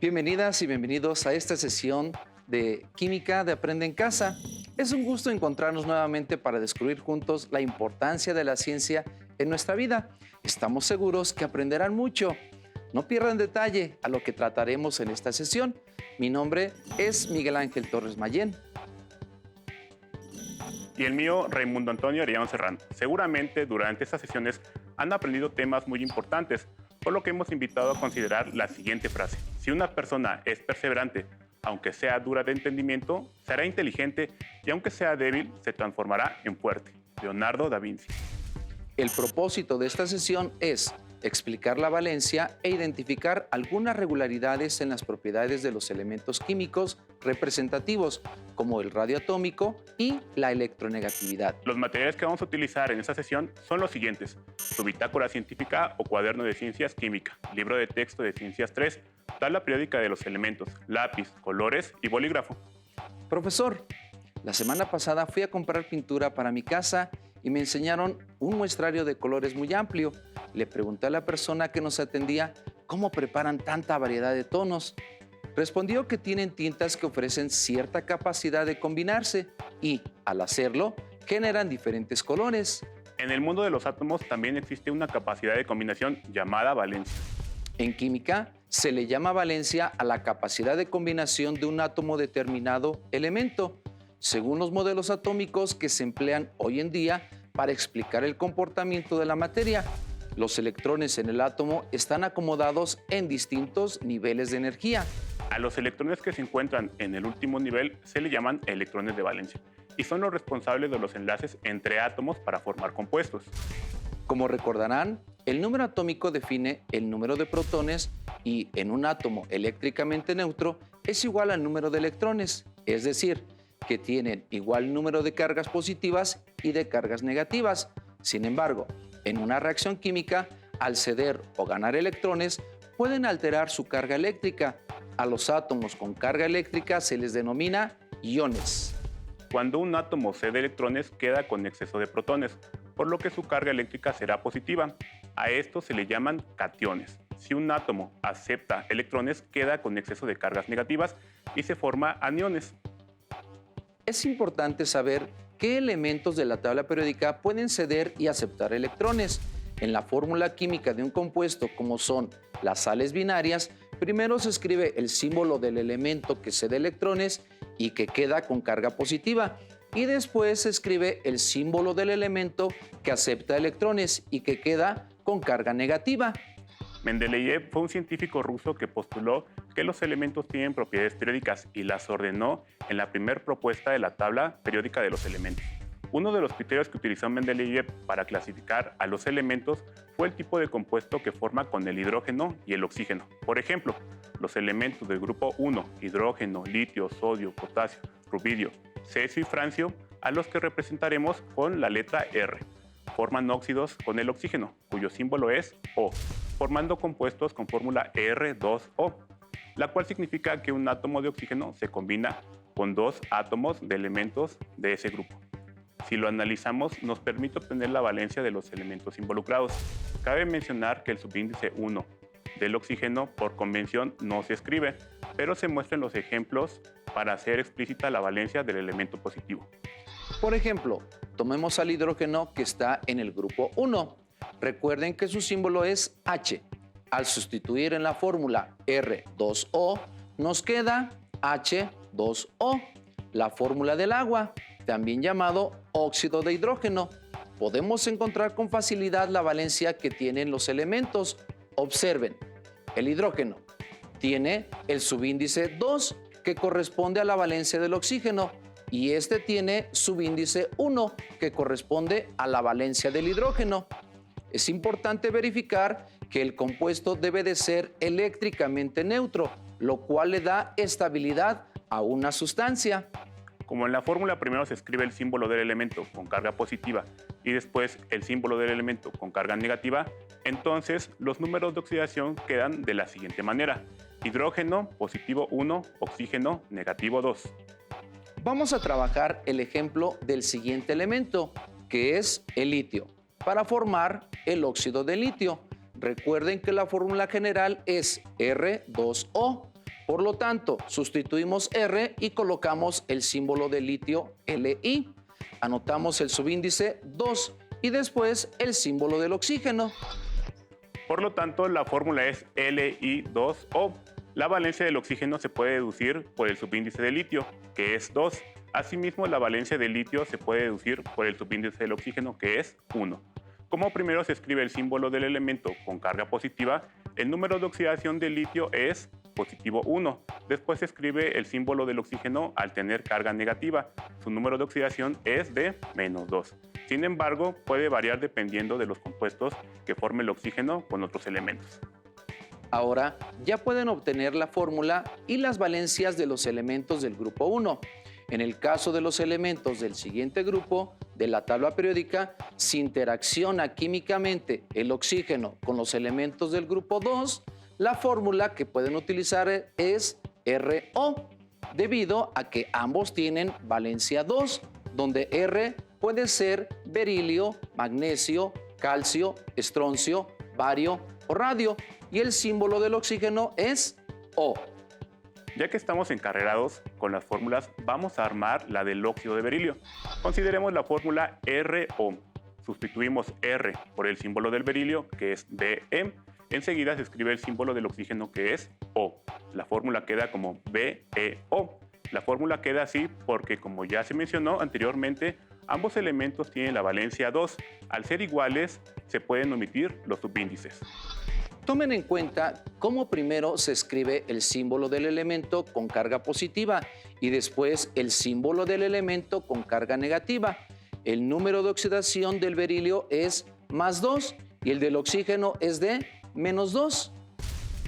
Bienvenidas y bienvenidos a esta sesión de Química de Aprende en Casa. Es un gusto encontrarnos nuevamente para descubrir juntos la importancia de la ciencia en nuestra vida. Estamos seguros que aprenderán mucho. No pierdan detalle a lo que trataremos en esta sesión. Mi nombre es Miguel Ángel Torres Mayén. Y el mío, Raimundo Antonio Arellano Serrano. Seguramente durante estas sesiones han aprendido temas muy importantes, por lo que hemos invitado a considerar la siguiente frase. Si una persona es perseverante, aunque sea dura de entendimiento, será inteligente y aunque sea débil, se transformará en fuerte. Leonardo da Vinci. El propósito de esta sesión es explicar la valencia e identificar algunas regularidades en las propiedades de los elementos químicos representativos, como el radio atómico y la electronegatividad. Los materiales que vamos a utilizar en esta sesión son los siguientes: su bitácora científica o cuaderno de ciencias química, libro de texto de ciencias 3, tabla periódica de los elementos, lápiz, colores y bolígrafo. Profesor, la semana pasada fui a comprar pintura para mi casa y me enseñaron un muestrario de colores muy amplio. Le pregunté a la persona que nos atendía cómo preparan tanta variedad de tonos. Respondió que tienen tintas que ofrecen cierta capacidad de combinarse y, al hacerlo, generan diferentes colores. En el mundo de los átomos también existe una capacidad de combinación llamada valencia. En química, se le llama valencia a la capacidad de combinación de un átomo determinado elemento, según los modelos atómicos que se emplean hoy en día para explicar el comportamiento de la materia. Los electrones en el átomo están acomodados en distintos niveles de energía. A los electrones que se encuentran en el último nivel se le llaman electrones de valencia y son los responsables de los enlaces entre átomos para formar compuestos. Como recordarán, el número atómico define el número de protones y en un átomo eléctricamente neutro es igual al número de electrones, es decir, que tienen igual número de cargas positivas y de cargas negativas. Sin embargo, en una reacción química, al ceder o ganar electrones, pueden alterar su carga eléctrica. A los átomos con carga eléctrica se les denomina iones. Cuando un átomo cede electrones, queda con exceso de protones, por lo que su carga eléctrica será positiva. A esto se le llaman cationes. Si un átomo acepta electrones, queda con exceso de cargas negativas y se forma aniones. Es importante saber qué elementos de la tabla periódica pueden ceder y aceptar electrones. En la fórmula química de un compuesto, como son las sales binarias, primero se escribe el símbolo del elemento que cede electrones y que queda con carga positiva, y después se escribe el símbolo del elemento que acepta electrones y que queda con carga negativa. Mendeleev fue un científico ruso que postuló que los elementos tienen propiedades periódicas y las ordenó en la primera propuesta de la tabla periódica de los elementos. Uno de los criterios que utilizó Mendeleev para clasificar a los elementos fue el tipo de compuesto que forma con el hidrógeno y el oxígeno. Por ejemplo, los elementos del grupo 1, hidrógeno, litio, sodio, potasio, rubidio, cesio y francio, a los que representaremos con la letra R, forman óxidos con el oxígeno, cuyo símbolo es O, formando compuestos con fórmula R2O, la cual significa que un átomo de oxígeno se combina con dos átomos de elementos de ese grupo. Si lo analizamos, nos permite obtener la valencia de los elementos involucrados. Cabe mencionar que el subíndice 1 del oxígeno por convención no se escribe, pero se muestran los ejemplos para hacer explícita la valencia del elemento positivo. Por ejemplo, tomemos al hidrógeno que está en el grupo 1. Recuerden que su símbolo es H. Al sustituir en la fórmula R2O, nos queda H2O, la fórmula del agua, también llamado óxido de hidrógeno. Podemos encontrar con facilidad la valencia que tienen los elementos. Observen, el hidrógeno tiene el subíndice 2, que corresponde a la valencia del oxígeno, y este tiene subíndice 1, que corresponde a la valencia del hidrógeno. Es importante verificar que el compuesto debe de ser eléctricamente neutro, lo cual le da estabilidad a una sustancia. Como en la fórmula primero se escribe el símbolo del elemento con carga positiva y después el símbolo del elemento con carga negativa, entonces los números de oxidación quedan de la siguiente manera: hidrógeno positivo 1, oxígeno negativo 2. Vamos a trabajar el ejemplo del siguiente elemento, que es el litio, para formar el óxido de litio. Recuerden que la fórmula general es R2O. Por lo tanto, sustituimos R y colocamos el símbolo de litio Li. Anotamos el subíndice 2 y después el símbolo del oxígeno. Por lo tanto, la fórmula es Li2O. La valencia del oxígeno se puede deducir por el subíndice de litio, que es 2. Asimismo, la valencia del litio se puede deducir por el subíndice del oxígeno, que es 1. Como primero se escribe el símbolo del elemento con carga positiva, el número de oxidación del litio es positivo 1. Después se escribe el símbolo del oxígeno al tener carga negativa. Su número de oxidación es de menos 2. Sin embargo, puede variar dependiendo de los compuestos que forme el oxígeno con otros elementos. Ahora ya pueden obtener la fórmula y las valencias de los elementos del grupo 1. En el caso de los elementos del siguiente grupo de la tabla periódica, si interacciona químicamente el oxígeno con los elementos del grupo 2, la fórmula que pueden utilizar es RO, debido a que ambos tienen valencia 2, donde R puede ser berilio, magnesio, calcio, estroncio, bario o radio, y el símbolo del oxígeno es O. Ya que estamos encarrerados con las fórmulas, vamos a armar la del óxido de berilio. Consideremos la fórmula RO. Sustituimos R por el símbolo del berilio, que es Be. Enseguida se escribe el símbolo del oxígeno, que es O. La fórmula queda como BeO. La fórmula queda así porque, como ya se mencionó anteriormente, ambos elementos tienen la valencia 2. Al ser iguales, se pueden omitir los subíndices. Tomen en cuenta cómo primero se escribe el símbolo del elemento con carga positiva y después el símbolo del elemento con carga negativa. El número de oxidación del berilio es más 2 y el del oxígeno es de menos 2.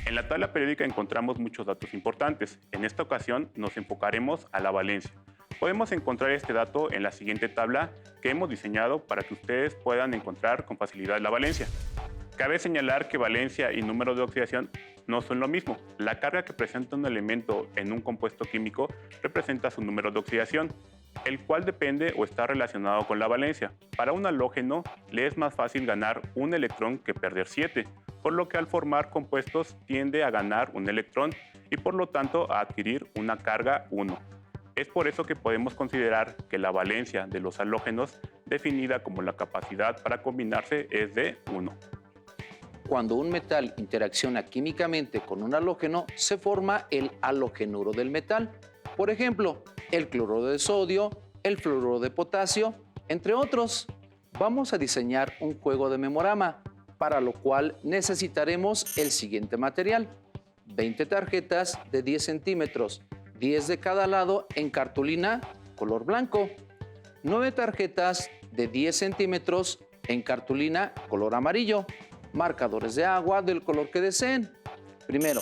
En la tabla periódica encontramos muchos datos importantes. En esta ocasión nos enfocaremos a la valencia. Podemos encontrar este dato en la siguiente tabla que hemos diseñado para que ustedes puedan encontrar con facilidad la valencia. Cabe señalar que valencia y número de oxidación no son lo mismo. La carga que presenta un elemento en un compuesto químico representa su número de oxidación, el cual depende o está relacionado con la valencia. Para un halógeno le es más fácil ganar un electrón que perder 7, por lo que al formar compuestos tiende a ganar un electrón y por lo tanto a adquirir una carga 1. Es por eso que podemos considerar que la valencia de los halógenos, definida como la capacidad para combinarse, es de 1. Cuando un metal interacciona químicamente con un halógeno, se forma el halogenuro del metal. Por ejemplo, el cloruro de sodio, el fluoruro de potasio, entre otros. Vamos a diseñar un juego de memorama, para lo cual necesitaremos el siguiente material: 20 tarjetas de 10 centímetros, 10 de cada lado en cartulina color blanco, 9 tarjetas de 10 centímetros en cartulina color amarillo, marcadores de agua del color que deseen. Primero,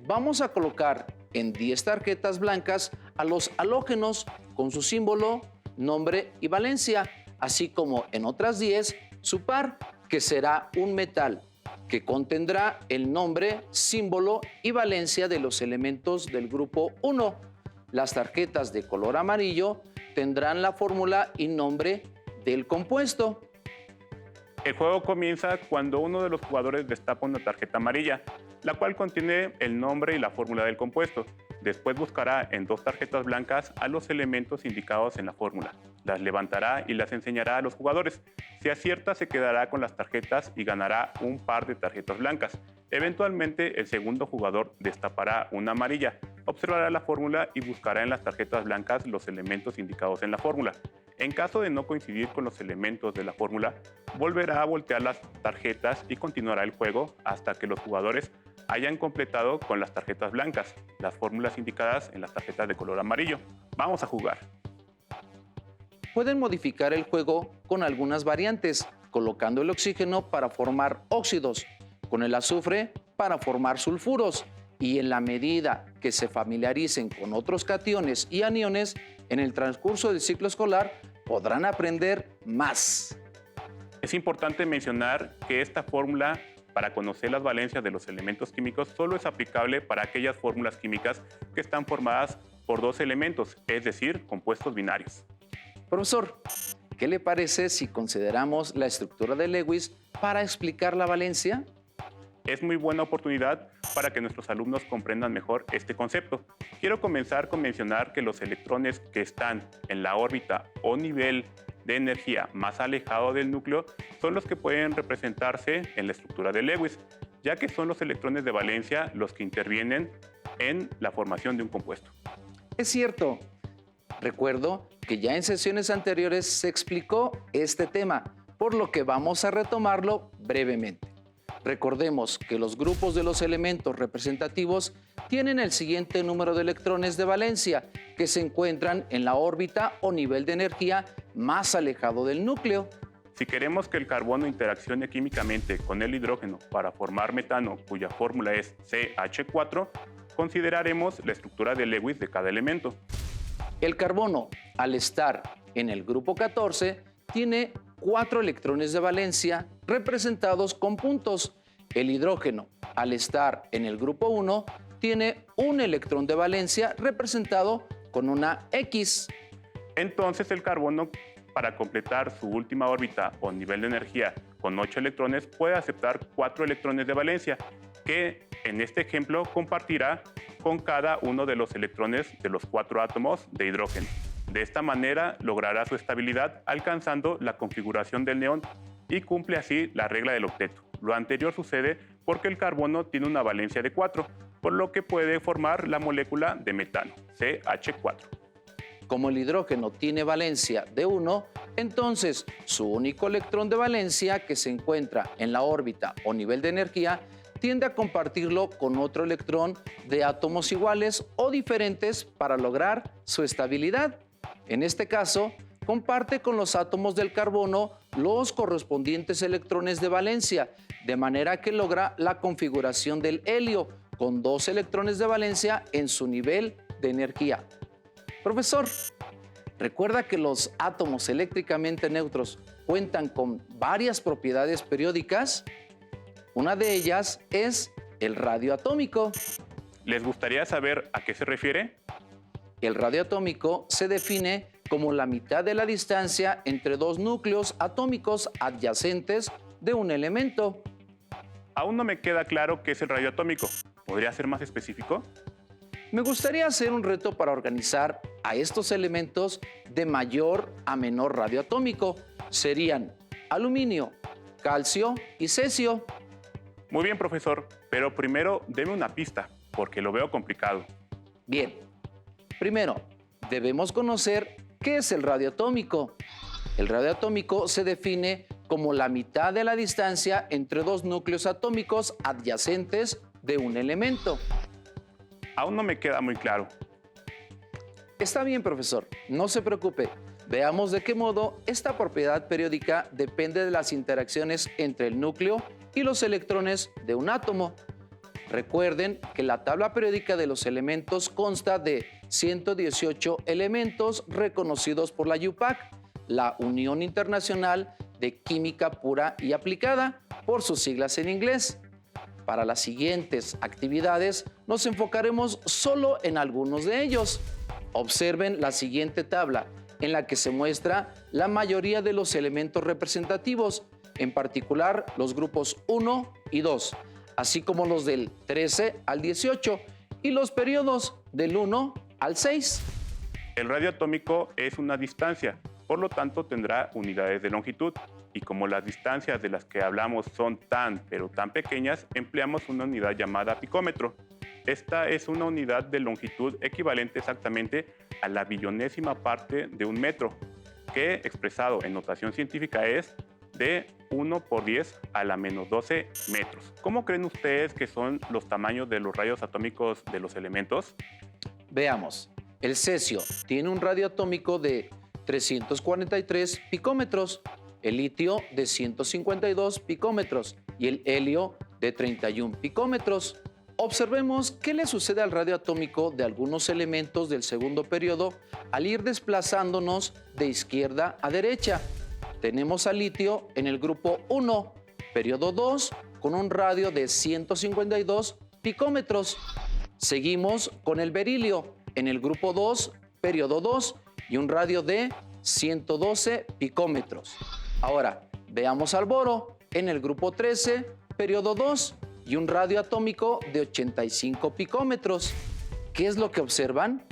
vamos a colocar en 10 tarjetas blancas a los halógenos con su símbolo, nombre y valencia, así como en otras 10 su par, que será un metal que contendrá el nombre, símbolo y valencia de los elementos del grupo 1. Las tarjetas de color amarillo tendrán la fórmula y nombre del compuesto. El juego comienza cuando uno de los jugadores destapa una tarjeta amarilla, la cual contiene el nombre y la fórmula del compuesto. Después buscará en 2 tarjetas blancas a los elementos indicados en la fórmula. Las levantará y las enseñará a los jugadores. Si acierta, se quedará con las tarjetas y ganará un par de tarjetas blancas. Eventualmente, el segundo jugador destapará una amarilla, observará la fórmula y buscará en las tarjetas blancas los elementos indicados en la fórmula. En caso de no coincidir con los elementos de la fórmula, volverá a voltear las tarjetas y continuará el juego hasta que los jugadores hayan completado con las tarjetas blancas las fórmulas indicadas en las tarjetas de color amarillo. Vamos a jugar. Pueden modificar el juego con algunas variantes, colocando el oxígeno para formar óxidos, con el azufre para formar sulfuros, y en la medida que se familiaricen con otros cationes y aniones, en el transcurso del ciclo escolar podrán aprender más. Es importante mencionar que esta fórmula para conocer las valencias de los elementos químicos solo es aplicable para aquellas fórmulas químicas que están formadas por 2 elementos, es decir, compuestos binarios. Profesor, ¿qué le parece si consideramos la estructura de Lewis para explicar la valencia? es muy buena oportunidad para que nuestros alumnos comprendan mejor este concepto. Quiero comenzar con mencionar que los electrones que están en la órbita o nivel de energía más alejado del núcleo son los que pueden representarse en la estructura de Lewis, ya que son los electrones de valencia los que intervienen en la formación de un compuesto. Es cierto. Recuerdo que ya en sesiones anteriores se explicó este tema, por lo que vamos a retomarlo brevemente. Recordemos que los grupos de los elementos representativos tienen el siguiente número de electrones de valencia que se encuentran en la órbita o nivel de energía más alejado del núcleo. Si queremos que el carbono interaccione químicamente con el hidrógeno para formar metano, cuya fórmula es CH4, consideraremos la estructura de Lewis de cada elemento. El carbono, al estar en el grupo 14, tiene 4 electrones de valencia representados con puntos. El hidrógeno, al estar en el grupo 1, tiene un electrón de valencia representado con una X. Entonces el carbono, para completar su última órbita o nivel de energía con 8 electrones, puede aceptar 4 electrones de valencia, que en este ejemplo compartirá con cada uno de los electrones de los 4 átomos de hidrógeno. De esta manera logrará su estabilidad alcanzando la configuración del neón y cumple así la regla del octeto. Lo anterior sucede porque el carbono tiene una valencia de 4, por lo que puede formar la molécula de metano, CH4. Como el hidrógeno tiene valencia de 1, entonces su único electrón de valencia que se encuentra en la órbita o nivel de energía tiende a compartirlo con otro electrón de átomos iguales o diferentes para lograr su estabilidad. En este caso, comparte con los átomos del carbono los correspondientes electrones de valencia, de manera que logra la configuración del helio con 2 electrones de valencia en su nivel de energía. Profesor, ¿recuerda que los átomos eléctricamente neutros cuentan con varias propiedades periódicas? Una de ellas es el radio atómico. ¿Les gustaría saber a qué se refiere? El radio atómico se define como la mitad de la distancia entre 2 núcleos atómicos adyacentes de un elemento. Aún no me queda claro qué es el radio atómico. ¿Podría ser más específico? Me gustaría hacer un reto para organizar a estos elementos de mayor a menor radio atómico. Serían aluminio, calcio y cesio. Muy bien, profesor, pero primero deme una pista, porque lo veo complicado. Bien. Primero, debemos conocer qué es el radio atómico. El radio atómico se define como la mitad de la distancia entre 2 núcleos atómicos adyacentes de un elemento. Aún no me queda muy claro. Está bien, profesor, no se preocupe. Veamos de qué modo esta propiedad periódica depende de las interacciones entre el núcleo y los electrones de un átomo. Recuerden que la tabla periódica de los elementos consta de 118 elementos reconocidos por la UPAC, la Unión Internacional de Química Pura y Aplicada, por sus siglas en inglés. Para las siguientes actividades nos enfocaremos solo en algunos de ellos. Observen la siguiente tabla, en la que se muestra la mayoría de los elementos representativos, en particular los grupos 1 y 2, así como los del 13 al 18 y los periodos del 1 al 6. El radio atómico es una distancia, por lo tanto tendrá unidades de longitud. Y como las distancias de las que hablamos son pero tan pequeñas, empleamos una unidad llamada picómetro. Esta es una unidad de longitud equivalente exactamente a la billonésima parte de un metro, que expresado en notación científica es de 1 por 10 a la menos 12 metros. ¿Cómo creen ustedes que son los tamaños de los rayos atómicos de los elementos? Veamos, el cesio tiene un radio atómico de 343 picómetros, el litio de 152 picómetros y el helio de 31 picómetros. Observemos qué le sucede al radio atómico de algunos elementos del segundo periodo al ir desplazándonos de izquierda a derecha. Tenemos al litio en el grupo 1, periodo 2, con un radio de 152 picómetros. Seguimos con el berilio en el grupo 2, periodo 2, y un radio de 112 picómetros. Ahora, veamos al boro en el grupo 13, periodo 2, y un radio atómico de 85 picómetros. ¿Qué es lo que observan?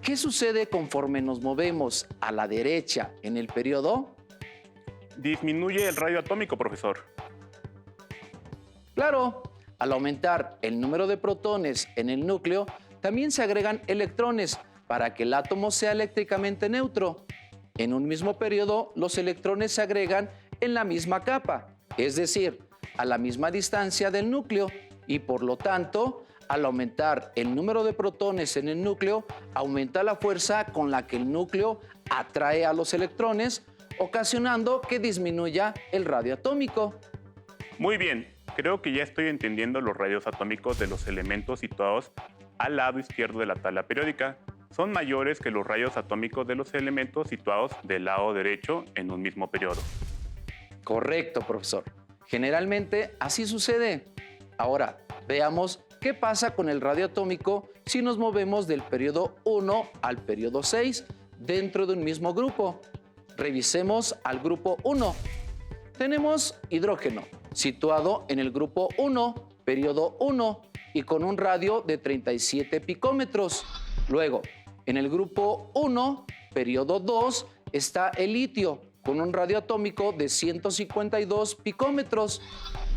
¿Qué sucede conforme nos movemos a la derecha en el periodo? Disminuye el radio atómico, profesor. Claro, al aumentar el número de protones en el núcleo, también se agregan electrones para que el átomo sea eléctricamente neutro. En un mismo periodo, los electrones se agregan en la misma capa, es decir, a la misma distancia del núcleo, y por lo tanto, al aumentar el número de protones en el núcleo, aumenta la fuerza con la que el núcleo atrae a los electrones, ocasionando que disminuya el radio atómico. Muy bien, creo que ya estoy entendiendo los radios atómicos de los elementos situados al lado izquierdo de la tabla periódica. Son mayores que los rayos atómicos de los elementos situados del lado derecho en un mismo periodo. Correcto, profesor. Generalmente así sucede. Ahora, veamos qué pasa con el radio atómico si nos movemos del periodo 1 al periodo 6 dentro de un mismo grupo. Revisemos al grupo 1. Tenemos hidrógeno, situado en el grupo 1, periodo 1, y con un radio de 37 picómetros. Luego, en el grupo 1, periodo 2, está el litio, con un radio atómico de 152 picómetros.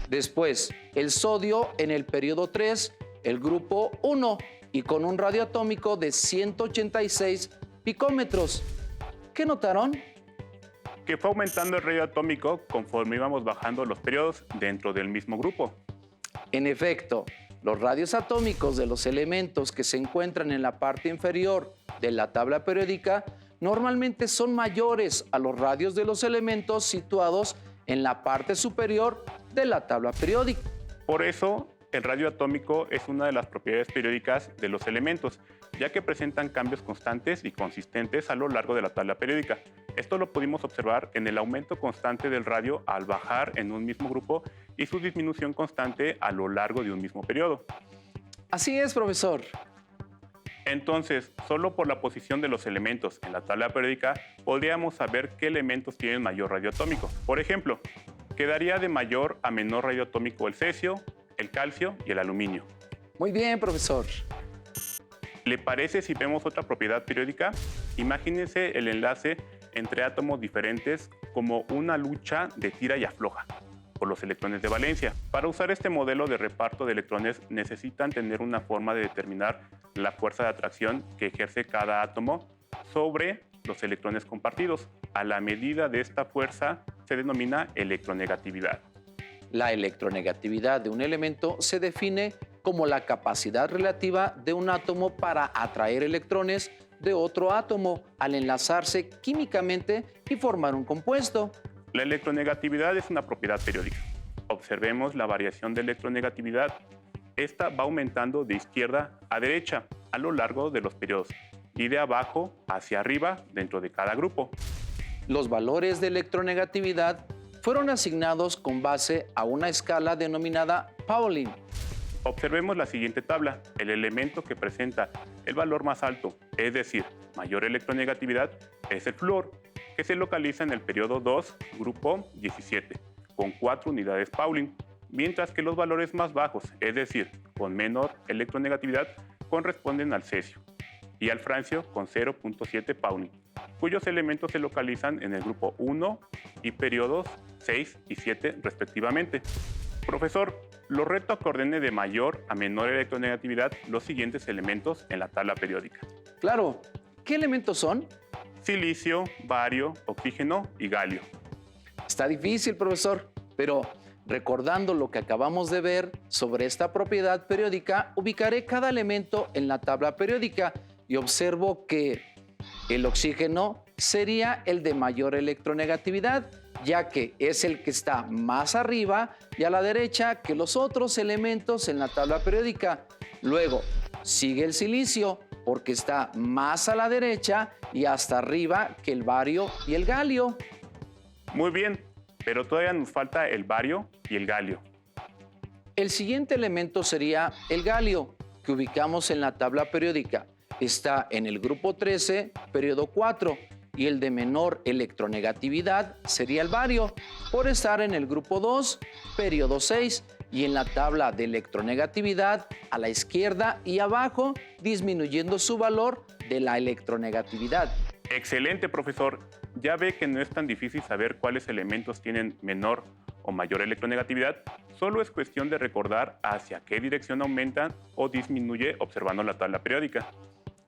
Después, el sodio en el periodo 3, el grupo 1, y con un radio atómico de 186 picómetros. ¿Qué notaron? Que fue aumentando el radio atómico conforme íbamos bajando los periodos dentro del mismo grupo. En efecto, los radios atómicos de los elementos que se encuentran en la parte inferior de la tabla periódica normalmente son mayores a los radios de los elementos situados en la parte superior de la tabla periódica. Por eso, el radio atómico es una de las propiedades periódicas de los elementos, ya que presentan cambios constantes y consistentes a lo largo de la tabla periódica. Esto lo pudimos observar en el aumento constante del radio al bajar en un mismo grupo y su disminución constante a lo largo de un mismo periodo. Así es, profesor. Entonces, solo por la posición de los elementos en la tabla periódica podríamos saber qué elementos tienen mayor radio atómico. Por ejemplo, quedaría de mayor a menor radio atómico el cesio, el calcio y el aluminio. Muy bien, profesor. ¿Le parece si vemos otra propiedad periódica? Imagínense el enlace entre átomos diferentes como una lucha de tira y afloja por los electrones de valencia. Para usar este modelo de reparto de electrones necesitan tener una forma de determinar la fuerza de atracción que ejerce cada átomo sobre los electrones compartidos. A la medida de esta fuerza se denomina electronegatividad. La electronegatividad de un elemento se define como la capacidad relativa de un átomo para atraer electrones de otro átomo al enlazarse químicamente y formar un compuesto. La electronegatividad es una propiedad periódica. Observemos la variación de electronegatividad. Esta va aumentando de izquierda a derecha a lo largo de los periodos y de abajo hacia arriba dentro de cada grupo. Los valores de electronegatividad fueron asignados con base a una escala denominada Pauling. Observemos la siguiente tabla. El elemento que presenta el valor más alto, es decir, mayor electronegatividad, es el flúor, que se localiza en el periodo 2, grupo 17, con 4 unidades Pauling, mientras que los valores más bajos, es decir, con menor electronegatividad, corresponden al cesio y al francio con 0.7 Pauling, cuyos elementos se localizan en el grupo 1 y periodos 6 y 7 respectivamente. Profesor, lo reto a que ordene de mayor a menor electronegatividad los siguientes elementos en la tabla periódica. Claro, ¿qué elementos son? Silicio, bario, oxígeno y galio. Está difícil, profesor, pero recordando lo que acabamos de ver sobre esta propiedad periódica, ubicaré cada elemento en la tabla periódica y observo que el oxígeno sería el de mayor electronegatividad, ya que es el que está más arriba y a la derecha que los otros elementos en la tabla periódica. Luego sigue el silicio, porque está más a la derecha y hasta arriba que el bario y el galio. Muy bien, pero todavía nos falta el bario y el galio. El siguiente elemento sería el galio, que ubicamos en la tabla periódica. Está en el grupo 13, periodo 4, y el de menor electronegatividad sería el bario, por estar en el grupo 2, periodo 6, y en la tabla de electronegatividad a la izquierda y abajo, disminuyendo su valor de la electronegatividad. Excelente, profesor. Ya ve que no es tan difícil saber cuáles elementos tienen menor o mayor electronegatividad. Solo es cuestión de recordar hacia qué dirección aumenta o disminuye observando la tabla periódica.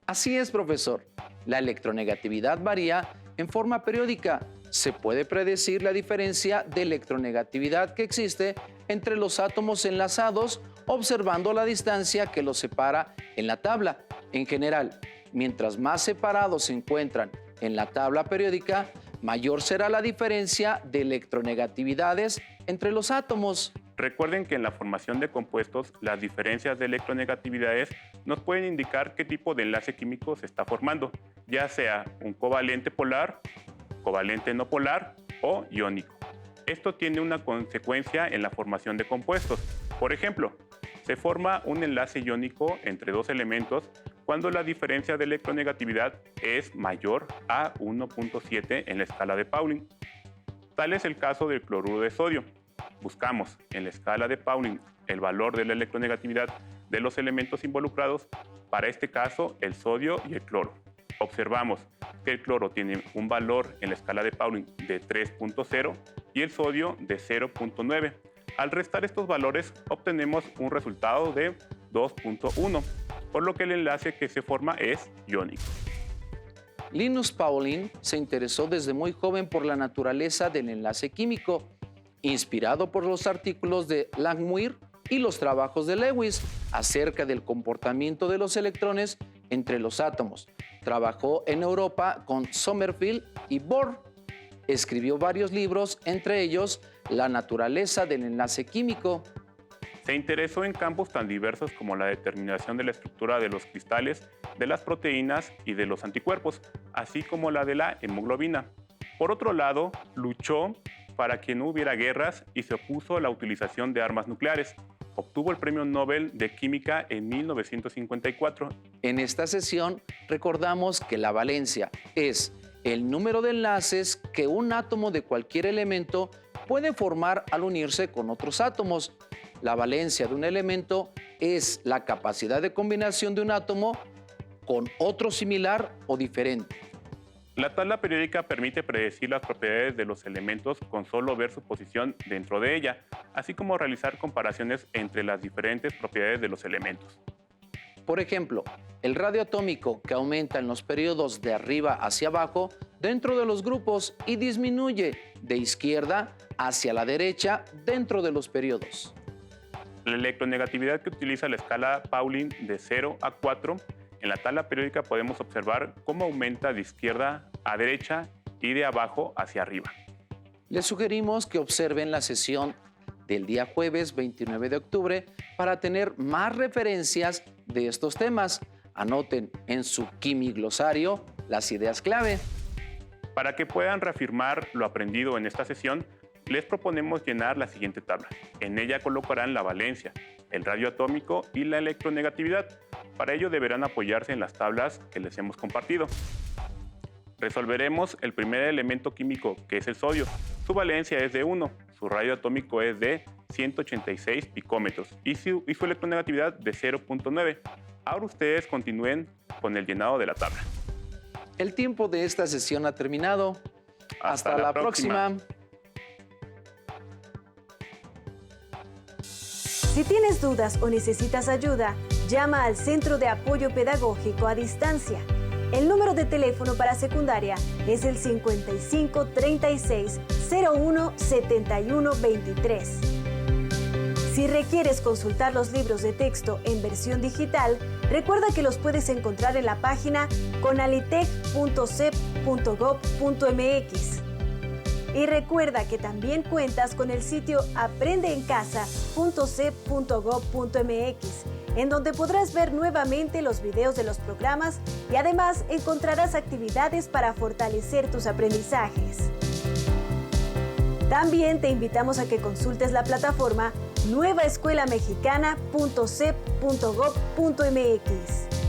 Así es, profesor. La electronegatividad varía en forma periódica. Se puede predecir la diferencia de electronegatividad que existe entre los átomos enlazados observando la distancia que los separa en la tabla. En general, mientras más separados se encuentran en la tabla periódica, mayor será la diferencia de electronegatividades entre los átomos. Recuerden que en la formación de compuestos, las diferencias de electronegatividades nos pueden indicar qué tipo de enlace químico se está formando, ya sea un covalente polar, covalente no polar o iónico. Esto tiene una consecuencia en la formación de compuestos. Por ejemplo, se forma un enlace iónico entre dos elementos cuando la diferencia de electronegatividad es mayor a 1.7 en la escala de Pauling. Tal es el caso del cloruro de sodio. Buscamos en la escala de Pauling el valor de la electronegatividad de los elementos involucrados, para este caso el sodio y el cloro. Observamos que el cloro tiene un valor en la escala de Pauling de 3.0 y el sodio de 0.9. Al restar estos valores obtenemos un resultado de 2.1, por lo que el enlace que se forma es iónico. Linus Pauling se interesó desde muy joven por la naturaleza del enlace químico, inspirado por los artículos de Langmuir y los trabajos de Lewis acerca del comportamiento de los electrones entre los átomos. Trabajó en Europa con Sommerfeld y Bohr. Escribió varios libros, entre ellos La naturaleza del enlace químico. Se interesó en campos tan diversos como la determinación de la estructura de los cristales, de las proteínas y de los anticuerpos, así como la de la hemoglobina. Por otro lado, luchó para que no hubiera guerras y se opuso a la utilización de armas nucleares. Obtuvo el Premio Nobel de Química en 1954. En esta sesión recordamos que la valencia es el número de enlaces que un átomo de cualquier elemento puede formar al unirse con otros átomos. La valencia de un elemento es la capacidad de combinación de un átomo con otro similar o diferente. La tabla periódica permite predecir las propiedades de los elementos con solo ver su posición dentro de ella, así como realizar comparaciones entre las diferentes propiedades de los elementos. Por ejemplo, el radio atómico que aumenta en los periodos de arriba hacia abajo dentro de los grupos y disminuye de izquierda hacia la derecha dentro de los periodos. La electronegatividad que utiliza la escala Pauling de 0 a 4, en la tabla periódica podemos observar cómo aumenta de izquierda a derecha y de abajo hacia arriba. Les sugerimos que observen la sesión del día jueves 29 de octubre para tener más referencias de estos temas. Anoten en su quimiglosario las ideas clave. Para que puedan reafirmar lo aprendido en esta sesión, les proponemos llenar la siguiente tabla. En ella colocarán la valencia, el radio atómico y la electronegatividad. Para ello deberán apoyarse en las tablas que les hemos compartido. Resolveremos el primer elemento químico, que es el sodio. Su valencia es de 1, su radio atómico es de 186 picómetros y su electronegatividad de 0.9. Ahora ustedes continúen con el llenado de la tabla. El tiempo de esta sesión ha terminado. Hasta la próxima. Si tienes dudas o necesitas ayuda, llama al Centro de Apoyo Pedagógico a Distancia. El número de teléfono para secundaria es el 55 36 01 71 23. Si requieres consultar los libros de texto en versión digital, recuerda que los puedes encontrar en la página conalitec.cep.gov.mx. Y recuerda que también cuentas con el sitio aprendeencasa.cep.gov.mx, en donde podrás ver nuevamente los videos de los programas y además encontrarás actividades para fortalecer tus aprendizajes. También te invitamos a que consultes la plataforma nuevaescuelamexicana.cep.gov.mx.